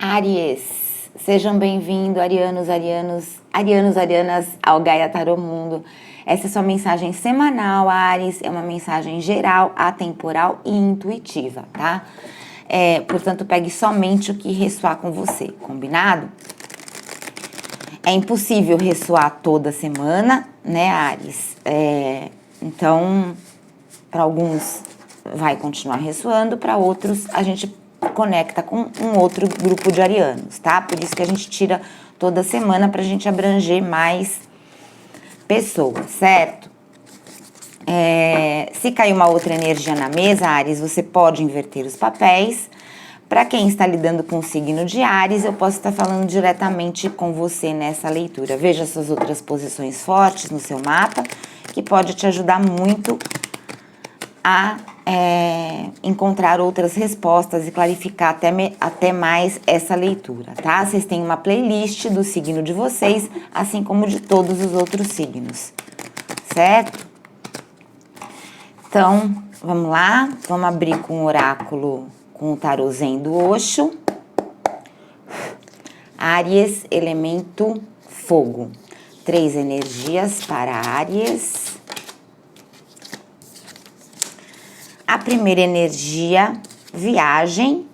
Áries, sejam bem-vindos, arianas, ao Gaia Tarô Mundo. Essa é sua mensagem semanal, Áries, é uma mensagem geral, atemporal e intuitiva, tá? Portanto, pegue somente o que ressoar com você, combinado? É impossível ressoar toda semana, né, Áries? Então, para alguns vai continuar ressoando, para outros a gente conecta com um outro grupo de arianos, tá? Por isso que a gente tira toda semana pra gente abranger mais pessoas, certo? Se cair uma outra energia na mesa, Áries, você pode inverter os papéis. Para quem está lidando com o signo de Áries, eu posso estar falando diretamente com você nessa leitura. Veja suas outras posições fortes no seu mapa, que pode te ajudar muito a encontrar outras respostas e clarificar até mais essa leitura, tá? Vocês têm uma playlist do signo de vocês, assim como de todos os outros signos, certo? Então, vamos lá, vamos abrir com o oráculo, com o tarô Zen do Osho. Áries, elemento fogo. 3 energias para Áries. A primeira energia, viagem.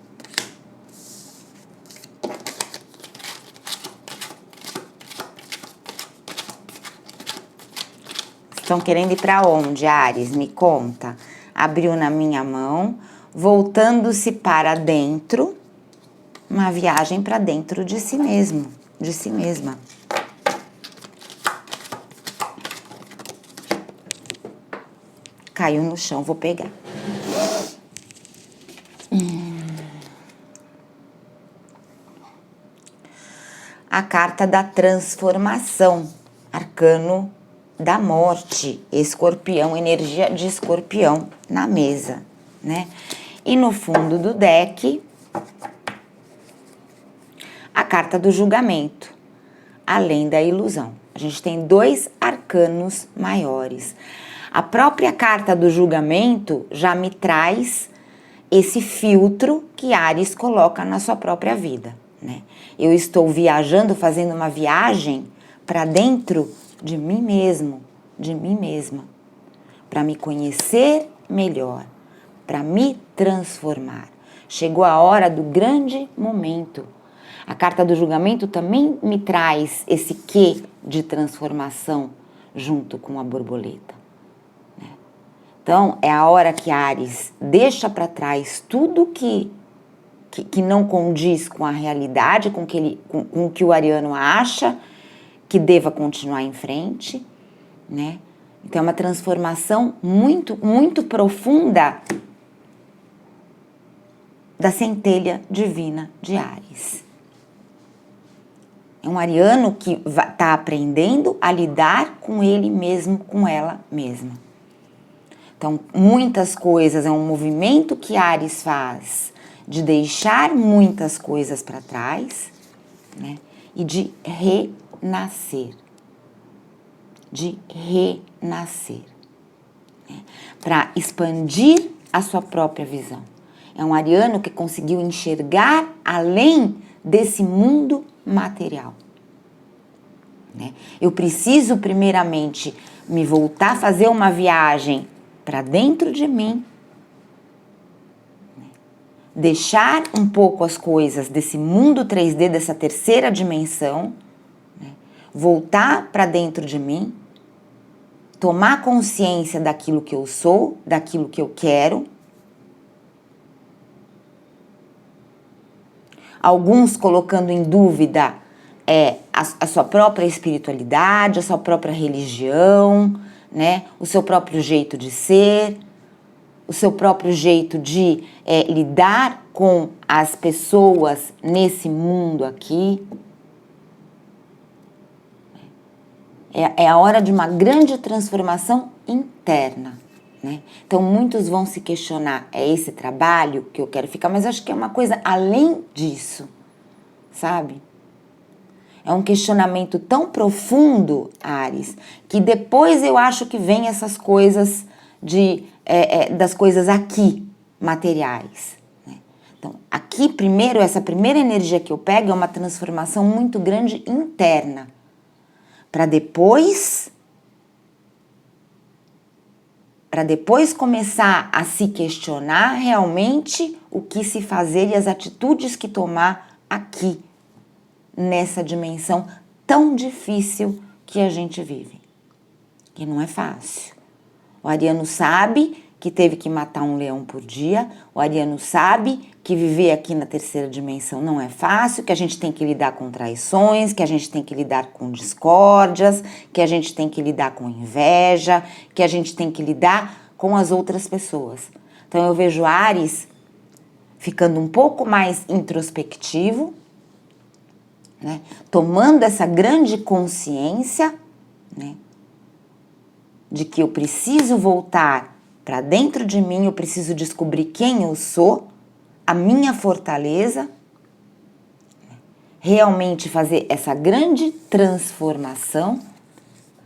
Estão querendo ir para onde, Áries? Me conta. Abriu na minha mão, voltando-se para dentro, uma viagem para dentro de si mesmo, de si mesma. Caiu no chão, vou pegar. A carta da transformação, arcano da morte, escorpião, energia de escorpião na mesa, né? E no fundo do deck, a carta do julgamento, além da ilusão. A gente tem 2 arcanos maiores. A própria carta do julgamento já me traz esse filtro que Áries coloca na sua própria vida, né? Eu estou viajando, fazendo uma viagem para dentro de mim mesmo, de mim mesma, para me conhecer melhor, para me transformar. Chegou a hora do grande momento. A carta do julgamento também me traz esse quê de transformação junto com a borboleta, né? Então, é a hora que Áries deixa para trás tudo que não condiz com a realidade, com o que o ariano acha que deva continuar em frente, né? Então, é uma transformação muito, muito profunda da centelha divina de Áries. É um ariano que está aprendendo a lidar com ele mesmo, com ela mesma. Então, muitas coisas, é um movimento que Áries faz de deixar muitas coisas para trás, né? E de renascer. De renascer. Né? Para expandir a sua própria visão. É um ariano que conseguiu enxergar além desse mundo material. Né? Eu preciso, primeiramente, me voltar a fazer uma viagem para dentro de mim, deixar um pouco as coisas desse mundo 3D, dessa terceira dimensão, né? Voltar para dentro de mim, tomar consciência daquilo que eu sou, daquilo que eu quero. Alguns colocando em dúvida a sua própria espiritualidade, a sua própria religião, né? O seu próprio jeito de ser, o seu próprio jeito de lidar com as pessoas nesse mundo aqui. É a hora de uma grande transformação interna, né? Então, muitos vão se questionar, é esse trabalho que eu quero ficar? Mas eu acho que é uma coisa além disso, sabe? É um questionamento tão profundo, Áries, que depois eu acho que vem essas coisas das coisas aqui, materiais, né? Então, aqui primeiro, essa primeira energia que eu pego é uma transformação muito grande interna. Para depois começar a se questionar realmente o que se fazer e as atitudes que tomar aqui, nessa dimensão tão difícil que a gente vive. Que não é fácil. O ariano sabe que teve que matar um leão por dia, o ariano sabe que viver aqui na terceira dimensão não é fácil, que a gente tem que lidar com traições, que a gente tem que lidar com discórdias, que a gente tem que lidar com inveja, que a gente tem que lidar com as outras pessoas. Então eu vejo Áries ficando um pouco mais introspectivo, né? Tomando essa grande consciência, né? De que eu preciso voltar para dentro de mim, eu preciso descobrir quem eu sou, a minha fortaleza, realmente fazer essa grande transformação,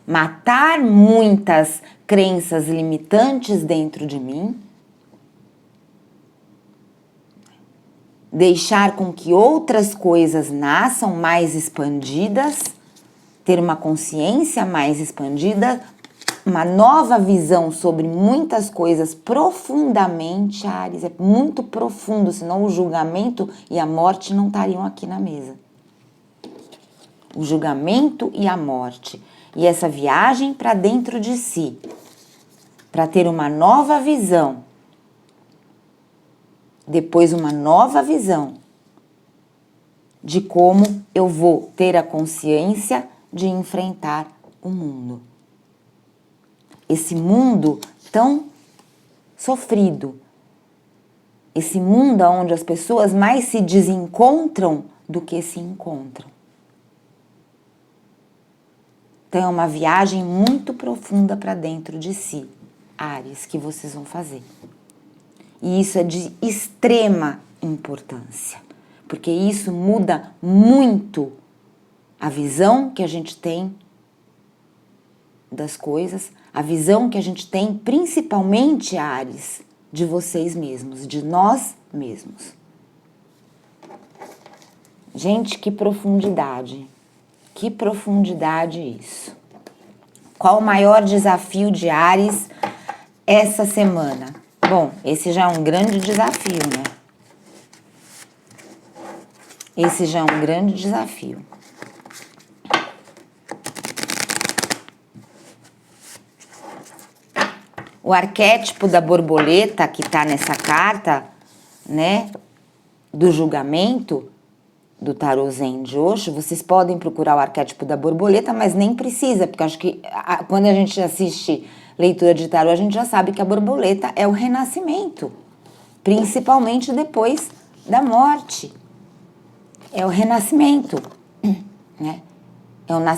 matar muitas crenças limitantes dentro de mim, deixar com que outras coisas nasçam mais expandidas, ter uma consciência mais expandida, uma nova visão sobre muitas coisas profundamente, Áries, é muito profundo, senão o julgamento e a morte não estariam aqui na mesa. O julgamento e a morte. E essa viagem para dentro de si, para ter uma nova visão, depois uma nova visão de como eu vou ter a consciência de enfrentar o mundo. Esse mundo tão sofrido, esse mundo onde as pessoas mais se desencontram do que se encontram. Então é uma viagem muito profunda para dentro de si, Áries, que vocês vão fazer. E isso é de extrema importância, porque isso muda muito a visão que a gente tem das coisas, a visão que a gente tem, principalmente, Áries, de vocês mesmos, de nós mesmos. Gente, que profundidade isso. Qual o maior desafio de Áries essa semana? Bom, esse já é um grande desafio, né? Esse já é um grande desafio. O arquétipo da borboleta que tá nessa carta, né, do julgamento, do tarô Zen de Osho, vocês podem procurar o arquétipo da borboleta, mas nem precisa, porque acho que quando a gente assiste leitura de tarô, a gente já sabe que a borboleta é o renascimento, principalmente depois da morte. É o renascimento, né?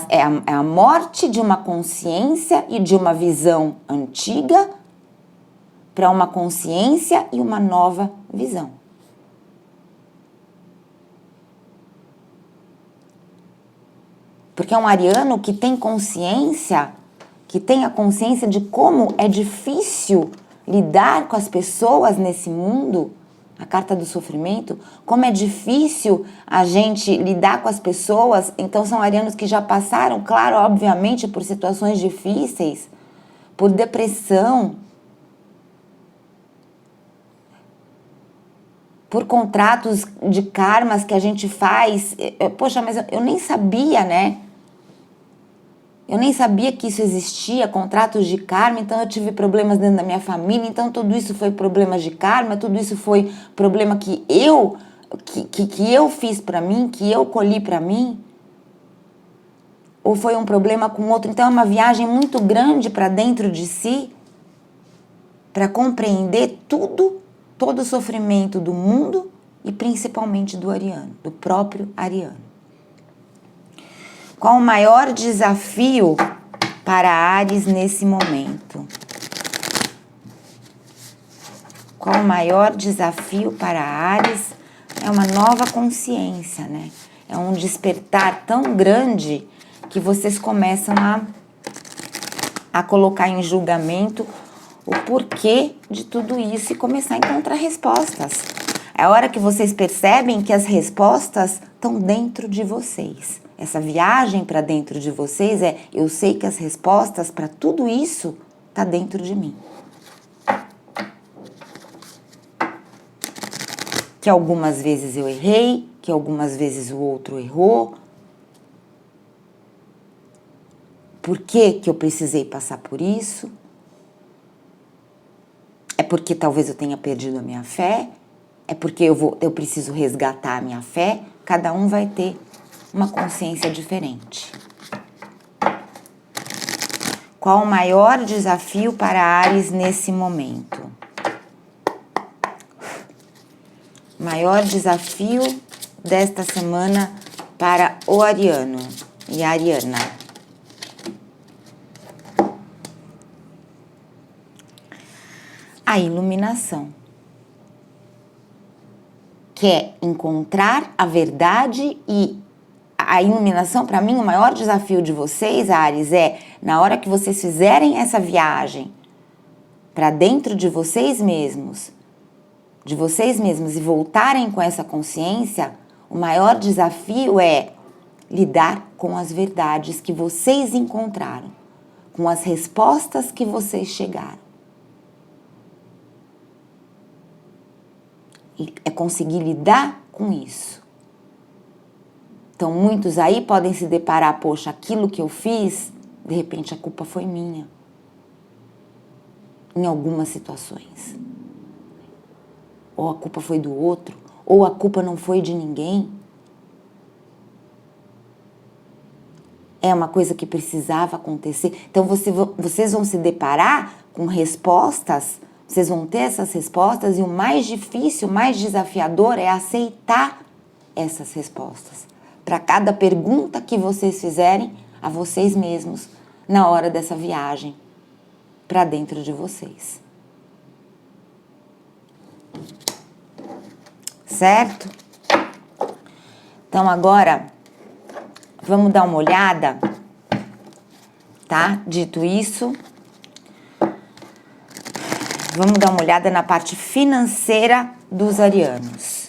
É a morte de uma consciência e de uma visão antiga para uma consciência e uma nova visão. Porque é um ariano que tem consciência, que tem a consciência de como é difícil lidar com as pessoas nesse mundo, a carta do sofrimento, como é difícil a gente lidar com as pessoas. Então são arianos que já passaram, claro, obviamente, por situações difíceis, por depressão, por contratos de karmas que a gente faz. Poxa, mas eu nem sabia, né? Eu nem sabia que isso existia, contratos de karma, então eu tive problemas dentro da minha família, então tudo isso foi problemas de karma, tudo isso foi problema que eu fiz pra mim, que eu colhi pra mim, ou foi um problema com outro. Então é uma viagem muito grande pra dentro de si, pra compreender todo o sofrimento do mundo e principalmente do ariano, do próprio ariano. Qual o maior desafio para Áries nesse momento? Qual o maior desafio para Áries? É uma nova consciência, né? É um despertar tão grande que vocês começam a colocar em julgamento o porquê de tudo isso e começar a encontrar respostas. É a hora que vocês percebem que as respostas estão dentro de vocês. Essa viagem para dentro de vocês eu sei que as respostas para tudo isso tá dentro de mim. Que algumas vezes eu errei, que algumas vezes o outro errou. Por que eu precisei passar por isso? É porque talvez eu tenha perdido a minha fé? É porque eu preciso resgatar a minha fé? Cada um vai ter uma consciência diferente. Qual o maior desafio para Áries nesse momento? Maior desafio desta semana para o ariano e a ariana. A iluminação. Que é encontrar a verdade e a iluminação, para mim, o maior desafio de vocês, Áries, é na hora que vocês fizerem essa viagem para dentro de vocês mesmos e voltarem com essa consciência, o maior desafio é lidar com as verdades que vocês encontraram, com as respostas que vocês chegaram. É conseguir lidar com isso. Então, muitos aí podem se deparar, poxa, aquilo que eu fiz, de repente a culpa foi minha. Em algumas situações. Ou a culpa foi do outro, ou a culpa não foi de ninguém. É uma coisa que precisava acontecer. Então, vocês vão se deparar com respostas, vocês vão ter essas respostas, e o mais difícil, o mais desafiador é aceitar essas respostas. Para cada pergunta que vocês fizerem a vocês mesmos na hora dessa viagem para dentro de vocês. Certo? Então agora vamos dar uma olhada, tá? Dito isso, vamos dar uma olhada na parte financeira dos arianos.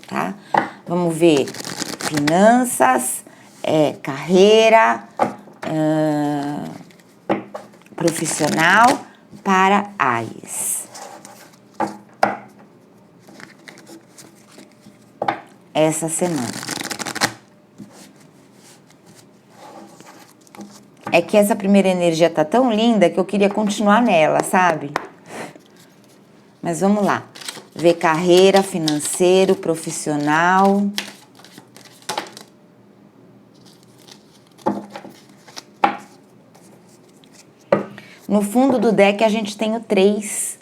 Tá? Vamos ver finanças, carreira, profissional para Áries. Essa semana. É que essa primeira energia tá tão linda que eu queria continuar nela, sabe? Mas vamos lá. Ver carreira, financeiro, profissional. No fundo do deck a gente tem o 3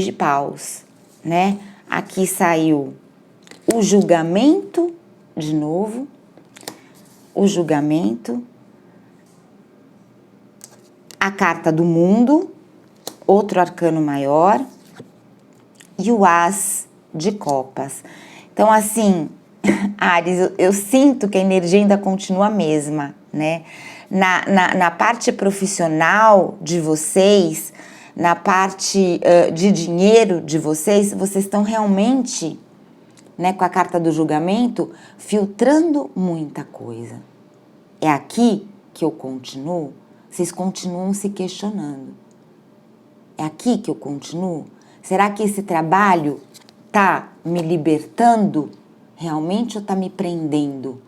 de paus, né? Aqui saiu o julgamento, de novo. O julgamento. A carta do mundo, outro arcano maior. E o as de copas. Então, assim, Áries, eu sinto que a energia ainda continua a mesma, né? Na parte profissional de vocês, na parte de dinheiro de vocês estão realmente, né, com a carta do julgamento, filtrando muita coisa. É aqui que eu continuo, vocês continuam se questionando. É aqui que eu continuo? Será que esse trabalho tá me libertando realmente ou tá me prendendo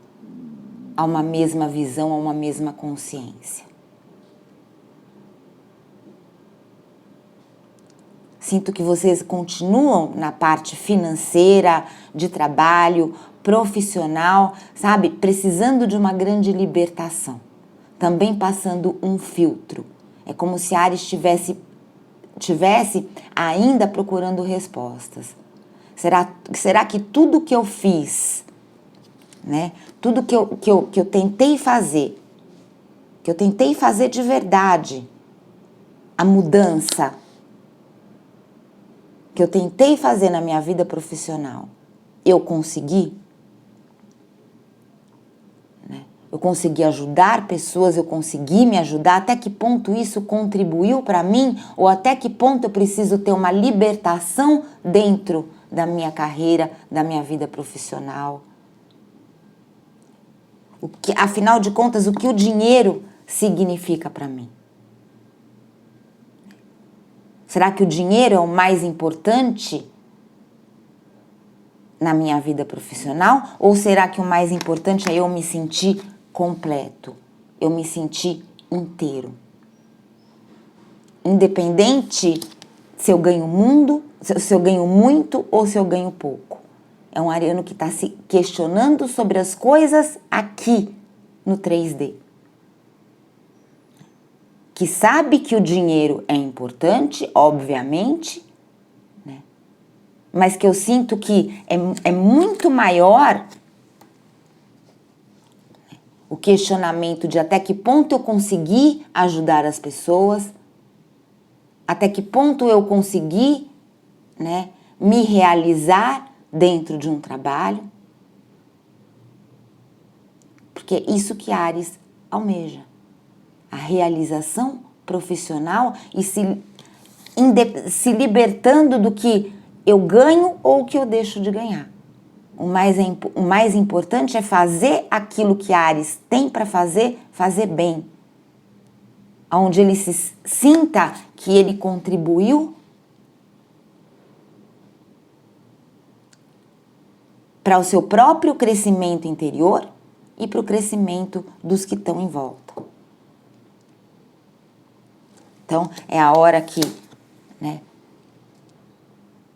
a uma mesma visão, a uma mesma consciência? Sinto que vocês continuam na parte financeira, de trabalho, profissional, sabe? Precisando de uma grande libertação. Também passando um filtro. É como se Áries tivesse ainda procurando respostas. Será que tudo que eu fiz, né? Tudo que eu tentei fazer, de verdade, a mudança que eu tentei fazer na minha vida profissional, eu consegui? Né? Eu consegui ajudar pessoas, eu consegui me ajudar, até que ponto isso contribuiu para mim, ou até que ponto eu preciso ter uma libertação dentro da minha carreira, da minha vida profissional. Afinal de contas, o que o dinheiro significa para mim? Será que o dinheiro é o mais importante na minha vida profissional? Ou será que o mais importante é eu me sentir completo, eu me sentir inteiro? Independente se eu ganho se eu ganho muito ou se eu ganho pouco. É um ariano que está se questionando sobre as coisas aqui no 3D. Que sabe que o dinheiro é importante, obviamente, né? Mas que eu sinto que é muito maior o questionamento de até que ponto eu consegui ajudar as pessoas, até que ponto eu consegui, né, me realizar dentro de um trabalho. Porque é isso que Áries almeja. A realização profissional e se libertando do que eu ganho ou que eu deixo de ganhar. O mais importante é fazer aquilo que Áries tem para fazer bem. Onde ele se sinta que ele contribuiu para o seu próprio crescimento interior e para o crescimento dos que estão em volta. Então, é a hora que, né,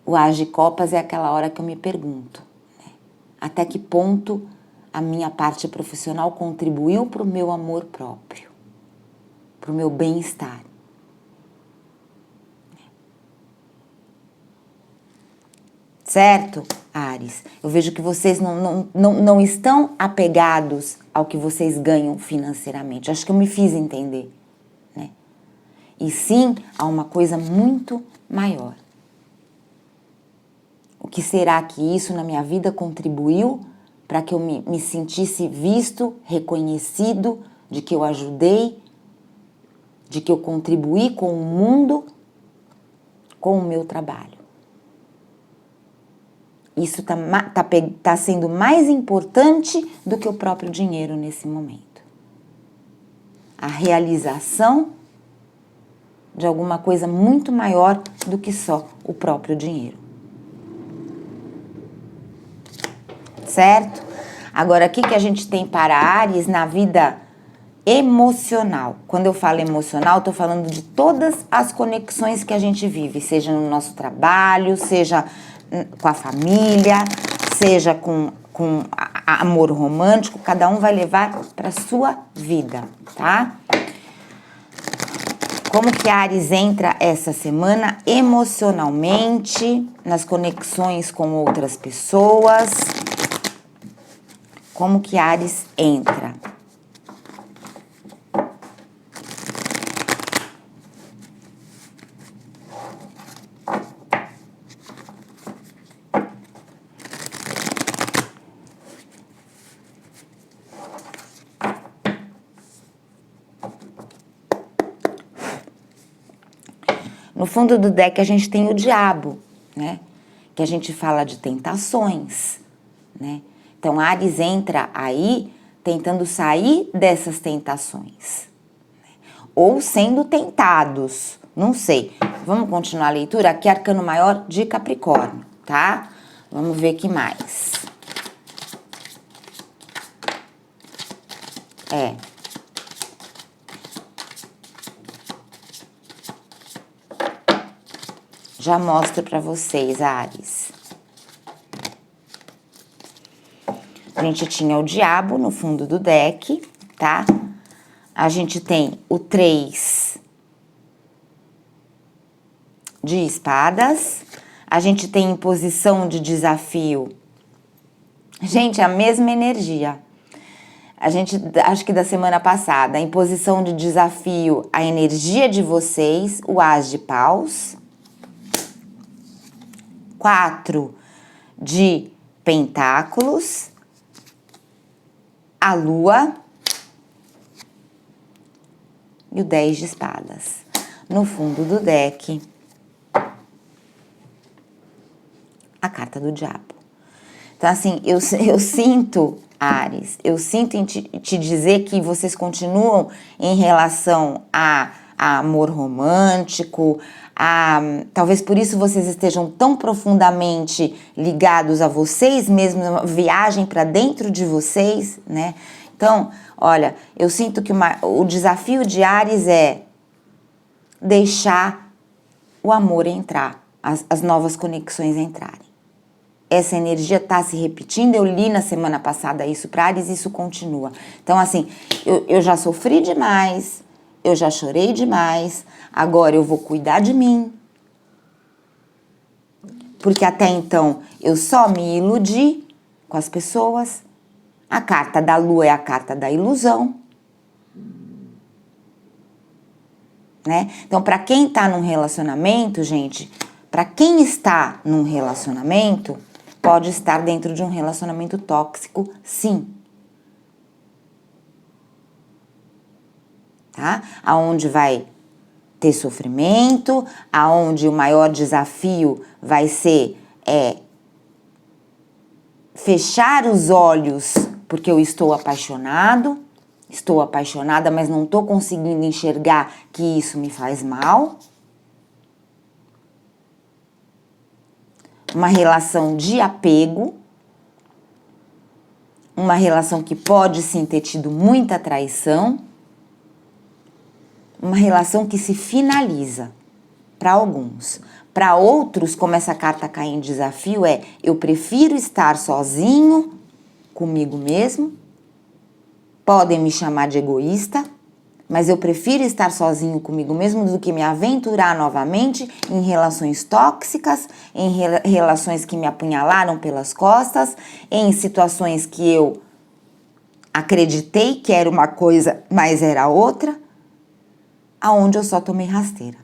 o As de Copas é aquela hora que eu me pergunto, né, até que ponto a minha parte profissional contribuiu para o meu amor próprio, para o meu bem-estar. Certo, Áries? Eu vejo que vocês não estão apegados ao que vocês ganham financeiramente. Acho que eu me fiz entender, né? E sim a uma coisa muito maior. O que será que isso na minha vida contribuiu para que eu me sentisse visto, reconhecido, de que eu ajudei, de que eu contribuí com o mundo, com o meu trabalho? Isso tá sendo mais importante do que o próprio dinheiro nesse momento. A realização de alguma coisa muito maior do que só o próprio dinheiro. Certo? Agora, o que a gente tem para Áries na vida emocional? Quando eu falo emocional, estou falando de todas as conexões que a gente vive, seja no nosso trabalho, seja com a família, seja com amor romântico, cada um vai levar para sua vida, tá? Como que Áries entra essa semana emocionalmente, nas conexões com outras pessoas? Como que Áries entra? No fundo do deck a gente tem o diabo, né? Que a gente fala de tentações, né? Então, Áries entra aí tentando sair dessas tentações. Ou sendo tentados, não sei. Vamos continuar a leitura? Aqui, arcano maior de Capricórnio, tá? Vamos ver o que mais. Já mostro para vocês, Áries. A gente tinha o diabo no fundo do deck, tá? A gente tem o 3 de espadas. A gente tem em posição de desafio. Gente, a mesma energia. A gente, acho que da semana passada, em posição de desafio, a energia de vocês, o As de Paus. 4 de pentáculos, a lua, e o 10 de espadas. No fundo do deck, a carta do diabo. Então, assim, eu sinto, Áries, eu sinto em te dizer que vocês continuam em relação a amor romântico, talvez por isso vocês estejam tão profundamente ligados a vocês mesmos, uma viagem para dentro de vocês, né? Então, olha, eu sinto que o desafio de Áries é deixar o amor entrar, as novas conexões entrarem. Essa energia está se repetindo, eu li na semana passada isso para Áries e isso continua. Então, assim, eu já sofri demais, eu já chorei demais, agora eu vou cuidar de mim. Porque até então eu só me iludi com as pessoas. A carta da lua é a carta da ilusão. Né? Então, para quem está num relacionamento, gente, para quem está num relacionamento, pode estar dentro de um relacionamento tóxico, sim. Tá? Aonde vai ter sofrimento, aonde o maior desafio vai ser fechar os olhos porque eu estou apaixonado, estou apaixonada, mas não estou conseguindo enxergar que isso me faz mal. Uma relação de apego, uma relação que pode sim ter tido muita traição, uma relação que se finaliza para alguns. Para outros, como essa carta cai em desafio, eu prefiro estar sozinho comigo mesmo. Podem me chamar de egoísta, mas eu prefiro estar sozinho comigo mesmo do que me aventurar novamente em relações tóxicas, em relações que me apunhalaram pelas costas, em situações que eu acreditei que era uma coisa, mas era outra, aonde eu só tomei rasteira.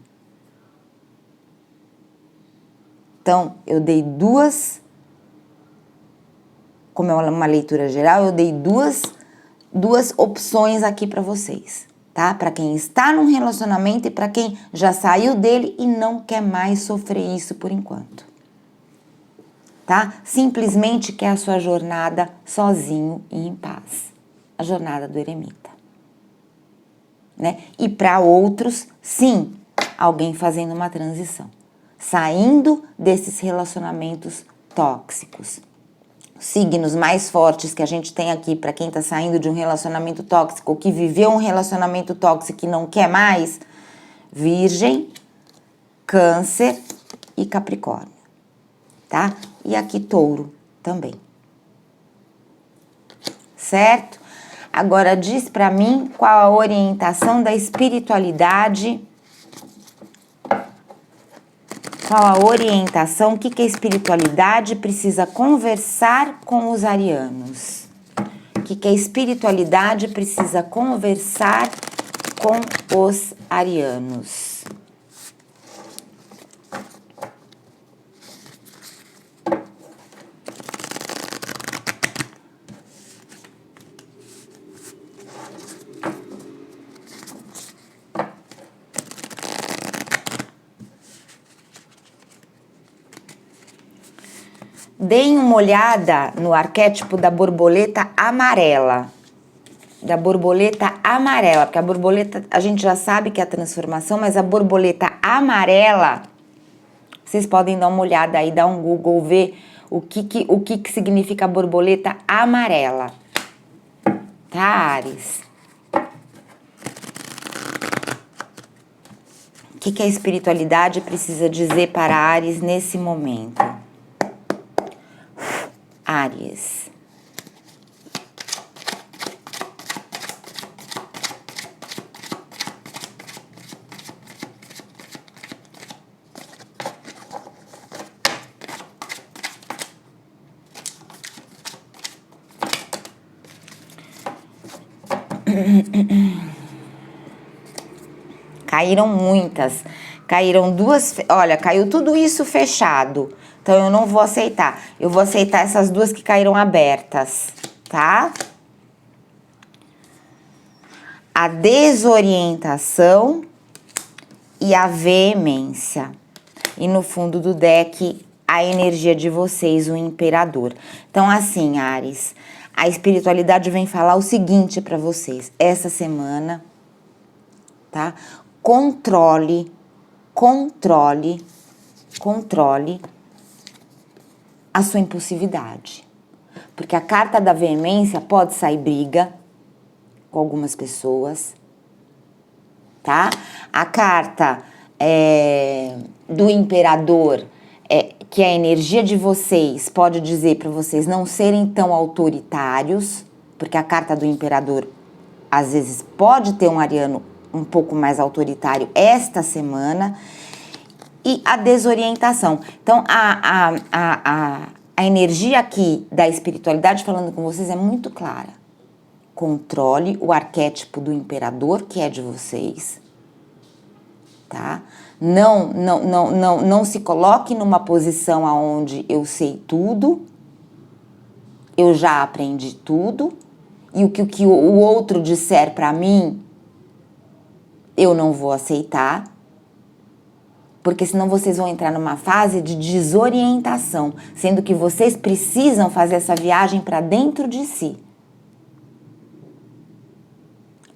Então, eu dei como é uma leitura geral, eu dei duas opções aqui para vocês, tá? Para quem está num relacionamento e para quem já saiu dele e não quer mais sofrer isso por enquanto, tá? Simplesmente quer a sua jornada sozinho e em paz, a jornada do eremita, né? E para outros, sim, alguém fazendo uma transição, saindo desses relacionamentos tóxicos. Signos mais fortes que a gente tem aqui para quem está saindo de um relacionamento tóxico, ou que viveu um relacionamento tóxico e não quer mais: Virgem, Câncer e Capricórnio, tá? E aqui Touro também. Certo? Agora diz para mim qual a orientação da espiritualidade. Qual a orientação, o que a espiritualidade precisa conversar com os arianos? O que a espiritualidade precisa conversar com os arianos? Deem uma olhada no arquétipo da borboleta amarela. Da borboleta amarela, porque a borboleta, a gente já sabe que é a transformação, mas a borboleta amarela, vocês podem dar uma olhada aí, dar um Google, ver o que significa a borboleta amarela. Tá, Áries? O que a espiritualidade precisa dizer para Áries nesse momento? Áries. Caíram muitas. Caíram duas. Olha, caiu tudo isso fechado. Então, eu não vou aceitar. Eu vou aceitar essas duas que caíram abertas, tá? a desorientação e a veemência. E no fundo do deck, a energia de vocês, o imperador. Então, assim, Áries, a espiritualidade vem falar o seguinte para vocês. Essa semana, tá? Controle a sua impulsividade. Porque a carta da veemência pode sair briga com algumas pessoas, tá? A carta do imperador, que é a energia de vocês, pode dizer para vocês não serem tão autoritários, porque a carta do imperador, às vezes, pode ter um ariano um pouco mais autoritário esta semana, e a desorientação. Então, a energia aqui da espiritualidade falando com vocês é muito clara. Controle o arquétipo do imperador, que é de vocês, tá? Não se coloque numa posição aonde eu sei tudo, eu já aprendi tudo, e o que o outro disser para mim, eu não vou aceitar, porque senão vocês vão entrar numa fase de desorientação, sendo que vocês precisam fazer essa viagem para dentro de si.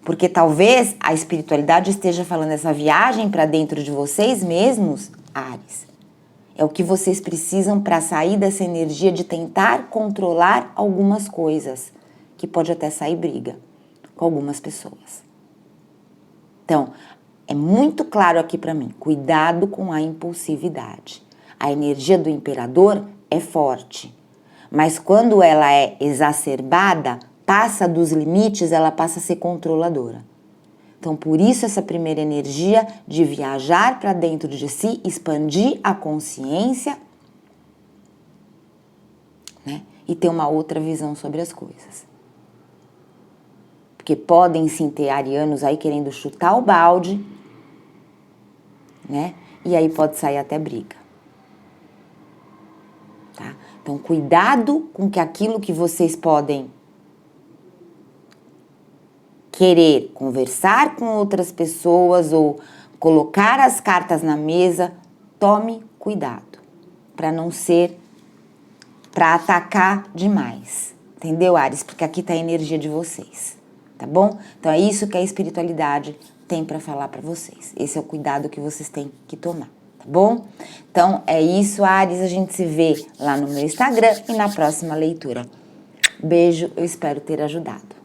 Porque talvez a espiritualidade esteja falando essa viagem para dentro de vocês mesmos, Áries. É o que vocês precisam para sair dessa energia de tentar controlar algumas coisas, que pode até sair briga com algumas pessoas. Então, é muito claro aqui para mim, cuidado com a impulsividade. A energia do imperador é forte, mas quando ela é exacerbada, passa dos limites, ela passa a ser controladora. Então, por isso essa primeira energia de viajar para dentro de si, expandir a consciência, né? E ter uma outra visão sobre as coisas. Porque podem sim ter arianos aí querendo chutar o balde, né? E aí pode sair até briga. Tá? Então, cuidado com que aquilo que vocês podem querer conversar com outras pessoas ou colocar as cartas na mesa, tome cuidado para não ser, para atacar demais. Entendeu, Áries? Porque aqui tá a energia de vocês, tá bom? Então é isso que a espiritualidade tem para falar para vocês. Esse é o cuidado que vocês têm que tomar, tá bom? Então é isso, Áries. A gente se vê lá no meu Instagram e na próxima leitura. Beijo, eu espero ter ajudado.